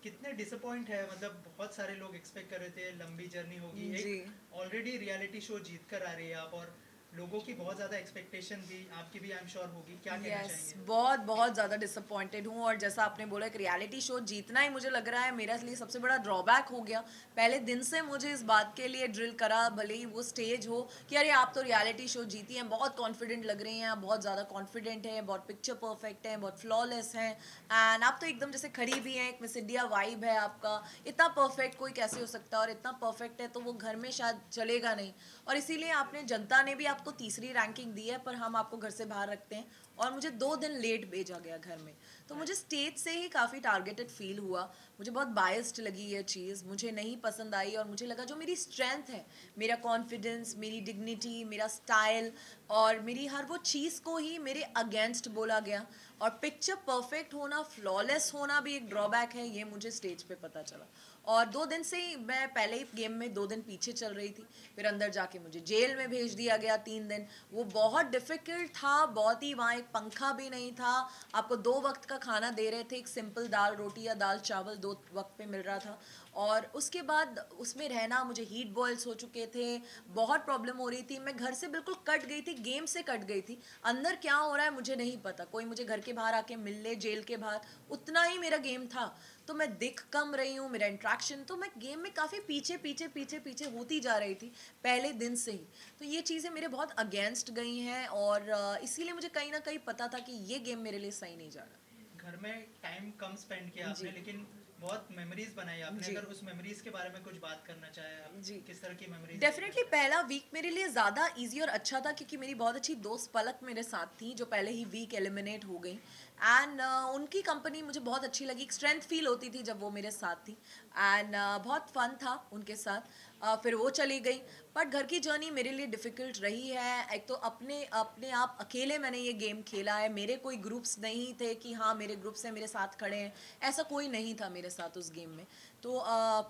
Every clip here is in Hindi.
कितने डिसअपॉइंट है, मतलब बहुत सारे लोग एक्सपेक्ट कर रहे थे लंबी जर्नी होगी, जी। एक ऑलरेडी रियलिटी शो जीत कर आ रही है आप, और लोगों की बहुत ज़्यादा एक्सपेक्टेशन थी, आपकी भी आई एम श्योर होगी, क्या कहना यस, चाहेंगे? बहुत बहुत ज़्यादा डिसअपॉइंटेड हूँ। और जैसा आपने बोला एक रियलिटी शो जीतना ही मुझे लग रहा है मेरे लिए सबसे बड़ा ड्रॉबैक हो गया। पहले दिन से मुझे इस बात के लिए ड्रिल करा, भले ही वो स्टेज हो, कि अरे आप तो रियलिटी शो जीती हैं, बहुत कॉन्फिडेंट लग रही हैं, आप बहुत ज़्यादा कॉन्फिडेंट हैं, बहुत पिक्चर परफेक्ट है, बहुत फ्लॉलेस हैं, एंड आप तो एकदम जैसे खड़ी भी हैं, एक मिस इंडिया वाइब है आपका। इतना परफेक्ट कोई कैसे हो सकता है, और इतना परफेक्ट है तो वो घर में शायद चलेगा नहीं। और इसीलिए आपने, जनता ने भी आपको तीसरी रैंकिंग दी है, पर हम आपको घर से बाहर रखते हैं। और मुझे 2 दिन लेट भेजा गया घर में। तो मुझे स्टेज से ही काफ़ी टारगेटेड फील हुआ। मुझे बहुत बायस्ड लगी ये चीज़, मुझे नहीं पसंद आई। और मुझे लगा जो मेरी स्ट्रेंथ है, मेरा कॉन्फिडेंस, मेरी डिग्निटी, मेरा स्टाइल और मेरी हर वो चीज़ को ही मेरे अगेंस्ट बोला गया। और पिक्चर परफेक्ट होना, फ्लॉलेस होना भी एक ड्रॉबैक है, ये मुझे स्टेज पे पता चला। और 2 दिन से ही मैं पहले ही गेम में 2 दिन पीछे चल रही थी। फिर अंदर जाके मुझे जेल में भेज दिया गया 3 दिन। वो बहुत डिफ़िकल्ट था, बहुत ही, वहाँ एक पंखा भी नहीं था। आपको 2 वक्त का खाना दे रहे थे, एक सिंपल दाल रोटी या दाल चावल 2 वक्त पे मिल रहा था। और उसके बाद उसमें रहना, मुझे हीट बॉयल्स हो चुके थे, बहुत प्रॉब्लम हो रही थी। मैं घर से बिल्कुल कट गई थी, गेम से कट गई थी। अंदर क्या हो रहा है मुझे नहीं पता, कोई मुझे घर के बाहर आके मिल ले जेल के बाहर, उतना ही मेरा गेम था। तो मैं दिख कम रही हूँ, मेरा इंट्रैक्शन, तो मैं गेम में काफ़ी पीछे पीछे पीछे पीछे होती जा रही थी पहले दिन से ही। तो ये चीज़ें मेरे बहुत अगेंस्ट गई हैं, और इसीलिए मुझे कहीं ना कहीं पता था कि ये गेम मेरे लिए सही नहीं जा रहा। घर में टाइम कम स्पेंड किया आपने, जी। लेकिन बहुत मेमोरीज बनाई आपने, जी। अगर उस मेमोरीज के बारे में कुछ बात करना चाहे आप, जी। किस तरह की मेमोरीज रही घर डेफिनेटली पे? पहला वीक मेरे लिए ज़्यादा इजी और अच्छा था, क्योंकि मेरी बहुत अच्छी दोस्त पलक मेरे साथ थी, जो पहले ही वीक एलिमिनेट हो गई। एंड उनकी कंपनी मुझे बहुत अच्छी लगी, एक स्ट्रेंथ फील होती थी जब वो मेरे साथ थी। एंड बहुत फन था उनके साथ। फिर वो चली गई। बट घर की जर्नी मेरे लिए डिफ़िकल्ट रही है। एक तो अपने अपने आप अकेले मैंने ये गेम खेला है, मेरे कोई ग्रुप्स नहीं थे कि हाँ मेरे ग्रुप्स हैं, मेरे साथ खड़े हैं, ऐसा कोई नहीं था मेरे साथ उस गेम में। तो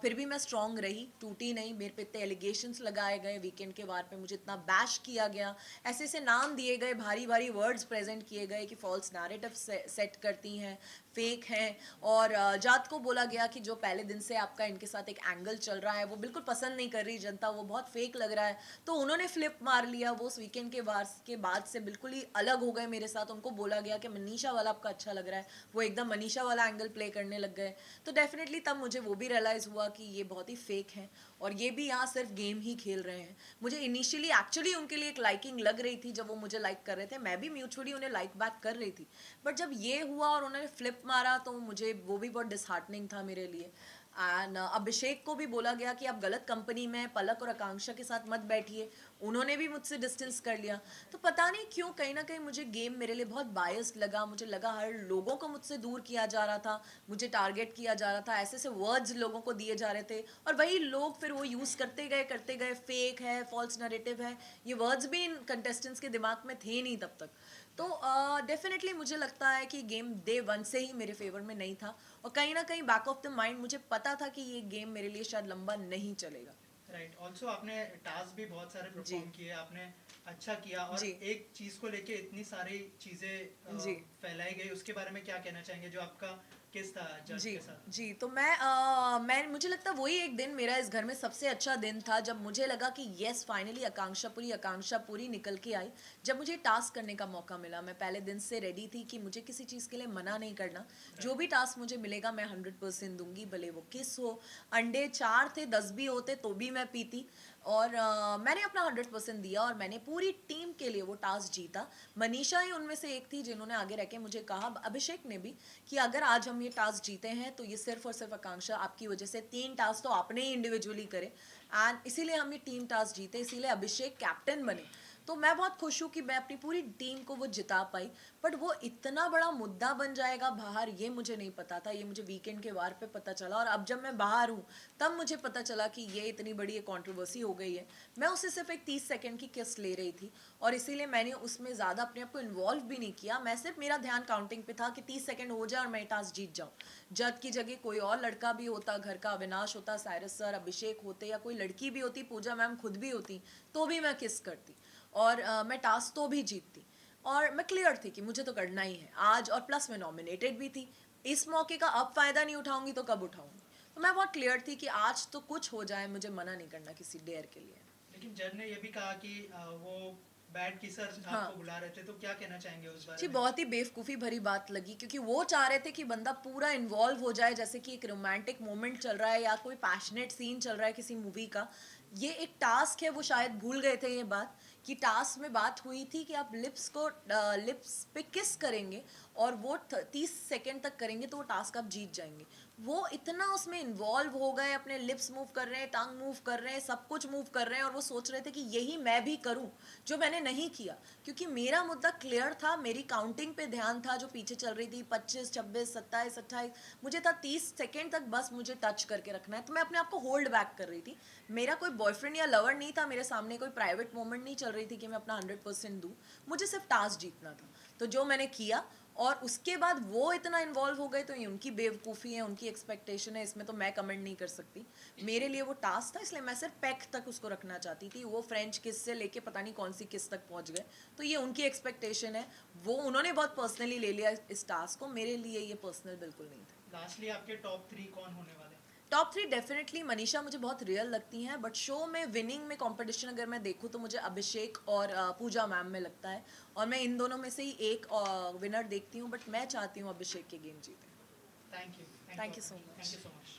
फिर भी मैं स्ट्रांग रही, टूटी नहीं। मेरे पे इतने एलिगेशंस लगाए गए, वीकेंड के वार पे मुझे इतना बैश किया गया, ऐसे ऐसे नाम दिए गए, भारी भारी वर्ड्स प्रेजेंट किए गए कि फॉल्स नैरेटिव सेट करती हैं, फेक हैं। और जात को बोला गया कि जो पहले दिन से आपका इनके साथ एक एंगल चल रहा है वो बिल्कुल पसंद नहीं कर रही जनता, वो बहुत फेक लग रहा है। तो उन्होंने फ्लिप मार लिया, वो उस वीकेंड के वार के बाद से बिल्कुल ही अलग हो गए मेरे साथ। उनको बोला गया कि मनीषा वाला आपका अच्छा लग रहा है, वो एकदम मनीषा वाला एंगल प्ले करने लग गए। तो डेफिनेटली तब मुझे वो भी रियलाइज़ हुआ कि ये बहुत ही फेक हैं, और ये भी यहाँ सिर्फ गेम ही खेल रहे हैं। मुझे इनिशियली एक्चुअली उनके लिए एक लाइकिंग लग रही थी, जब वो मुझे लाइक कर रहे थे, मैं भी म्यूचुअली उन्हें लाइक बैक कर रही थी। बट जब ये हुआ और उन्होंने फ्लिप मारा, तो मुझे वो भी बहुत डिसहार्टनिंग था मेरे लिए। एंड अभिषेक को भी बोला गया कि आप गलत कंपनी में हैं, पलक और आकांक्षा के साथ मत बैठिए, उन्होंने भी मुझसे डिस्टेंस कर लिया। तो पता नहीं क्यों कहीं ना कहीं मुझे गेम मेरे लिए बहुत बायस्ड लगा। मुझे लगा हर लोगों को मुझसे दूर किया जा रहा था, मुझे टारगेट किया जा रहा था, ऐसे ऐसे वर्ड्स लोगों को दिए जा रहे थे, और वही लोग फिर वो यूज़ करते गए, फेक है, फॉल्स नरेटिव है। ये वर्ड्स भी इन कंटेस्टेंट्स के दिमाग में थे नहीं तब तक। तो डेफिनेटली मुझे लगता है कि गेम डे वन से ही मेरे फेवर में नहीं था, और कहीं ना कहीं बैक ऑफ द माइंड मुझे पता था कि ये गेम मेरे लिए शायद लंबा नहीं चलेगा। राइट, ऑल्सो आपने टास्क भी बहुत सारे जी। परफॉर्म किए, आपने अच्छा किया, और जी। एक चीज़ को लेके इतनी सारी चीज़ें जी। फैलाई गई, उसके बारे में क्या कहना चाहेंगे, जो आपका केस था जज जी। के साथ? जी। तो मैं मुझे लगता है वही एक दिन मेरा इस घर में सबसे अच्छा दिन था, जब मुझे लगा कि यस फाइनली आकांक्षा पूरी निकल के आई। जब मुझे टास्क करने का मौका मिला, मैं पहले दिन से रेडी थी कि मुझे किसी चीज़ के लिए मना नहीं करना। जो राइट। भी टास्क मुझे मिलेगा मैं 100% दूंगी, भले वो किस हो। अंडे 4 थे, 10 भी होते तो भी मैं पीती। और मैंने अपना 100% दिया, और मैंने पूरी टीम के लिए वो टास्क जीता। मनीषा ही उनमें से एक थी जिन्होंने आगे रह के मुझे कहा, अभिषेक ने भी, कि अगर आज हम ये टास्क जीते हैं तो ये सिर्फ और सिर्फ आकांक्षा आपकी वजह से। 3 टास्क तो आपने ही इंडिविजुअली करे, एंड इसीलिए हम ये टीम टास्क जीते, इसीलिए अभिषेक कैप्टन बने। तो मैं बहुत खुश हूँ कि मैं अपनी पूरी टीम को वो जिता पाई। बट वो इतना बड़ा मुद्दा बन जाएगा बाहर, ये मुझे नहीं पता था। ये मुझे वीकेंड के वार पे पता चला, और अब जब मैं बाहर हूँ तब मुझे पता चला कि ये इतनी बड़ी एक कंट्रोवर्सी हो गई है। मैं उससे सिर्फ एक 30 सेकंड की किस ले रही थी, और इसीलिए मैंने उसमें ज़्यादा अपने आप को इन्वॉल्व भी नहीं किया। मैं सिर्फ, मेरा ध्यान काउंटिंग पे था कि 30 सेकंड हो जाए और मैं टास्क जीत जाऊँ। जज की जगह कोई और लड़का भी होता, घर का अविनाश होता, साइरस सर, अभिषेक होते, या कोई लड़की भी होती, पूजा मैम खुद भी होती, तो भी मैं किस करती, और मैं टास्क तो भी जीतती। और मैं क्लियर थी कि मुझे तो करना ही है आज, और प्लस मैं नॉमिनेटेड भी थी। इस मौके का अब फ़ायदा नहीं उठाऊंगी तो कब उठाऊंगी। तो मैं बहुत क्लियर थी कि आज तो कुछ हो जाए, मुझे मना नहीं करना किसी डेयर के लिए। लेकिन जज ने ये भी कहा कि वो बैड किसर हाँ आपको बुला रहे थे, तो क्या कहना चाहेंगे उस जी, बारे में? बहुत ही बेवकूफ़ी भरी बात लगी, क्योंकि वो चाह रहे थे कि बंदा पूरा इन्वॉल्व हो जाए, जैसे कि एक रोमांटिक मोमेंट चल रहा है या कोई पैशनेट सीन चल रहा है किसी मूवी का। ये एक टास्क है, वो शायद भूल गए थे ये बात, कि टास्क में बात हुई थी कि आप लिप्स पे किस करेंगे और वो 30 सेकंड तक करेंगे तो वो टास्क आप जीत जाएंगे। वो इतना उसमें इन्वॉल्व हो गए, अपने लिप्स मूव कर रहे हैं, टंग मूव कर रहे हैं, सब कुछ मूव कर रहे हैं, और वो सोच रहे थे कि यही मैं भी करूं, जो मैंने नहीं किया, क्योंकि मेरा मुद्दा क्लियर था, मेरी काउंटिंग पे ध्यान था जो पीछे चल रही थी, 25, 26, 27, 28, मुझे था 30 सेकेंड तक बस मुझे टच करके रखना है, तो मैं अपने आप को होल्ड बैक कर रही थी। मेरा कोई बॉयफ्रेंड या लवर नहीं था, मेरे सामने कोई प्राइवेट मोमेंट नहीं चल रही थी कि मैं अपना 100% दूँ, मुझे सिर्फ टास्क जीतना था। तो जो मैंने किया, और उसके बाद वो इतना इन्वॉल्व हो गए, तो ये उनकी बेवकूफ़ी है, उनकी एक्सपेक्टेशन है, इसमें तो मैं कमेंट नहीं कर सकती। मेरे लिए वो टास्क था, इसलिए मैं सिर्फ पैक तक उसको रखना चाहती थी। वो फ्रेंच किस से लेके पता नहीं कौन सी किस तक पहुंच गए, तो ये उनकी एक्सपेक्टेशन है, वो उन्होंने बहुत पर्सनली ले लिया इस टास्क को, मेरे लिए ये पर्सनल बिल्कुल नहीं था। लास्टली आपके टॉप 3 कौन होने वाले? टॉप 3 डेफिनेटली मनीषा मुझे बहुत रियल लगती हैं, बट शो में विनिंग में कंपटीशन अगर मैं देखूँ तो मुझे अभिषेक और पूजा मैम में लगता है, और मैं इन दोनों में से ही एक विनर देखती हूँ, बट मैं चाहती हूँ अभिषेक के गेम जीते। Thank you Thank you so much. Thank you so much.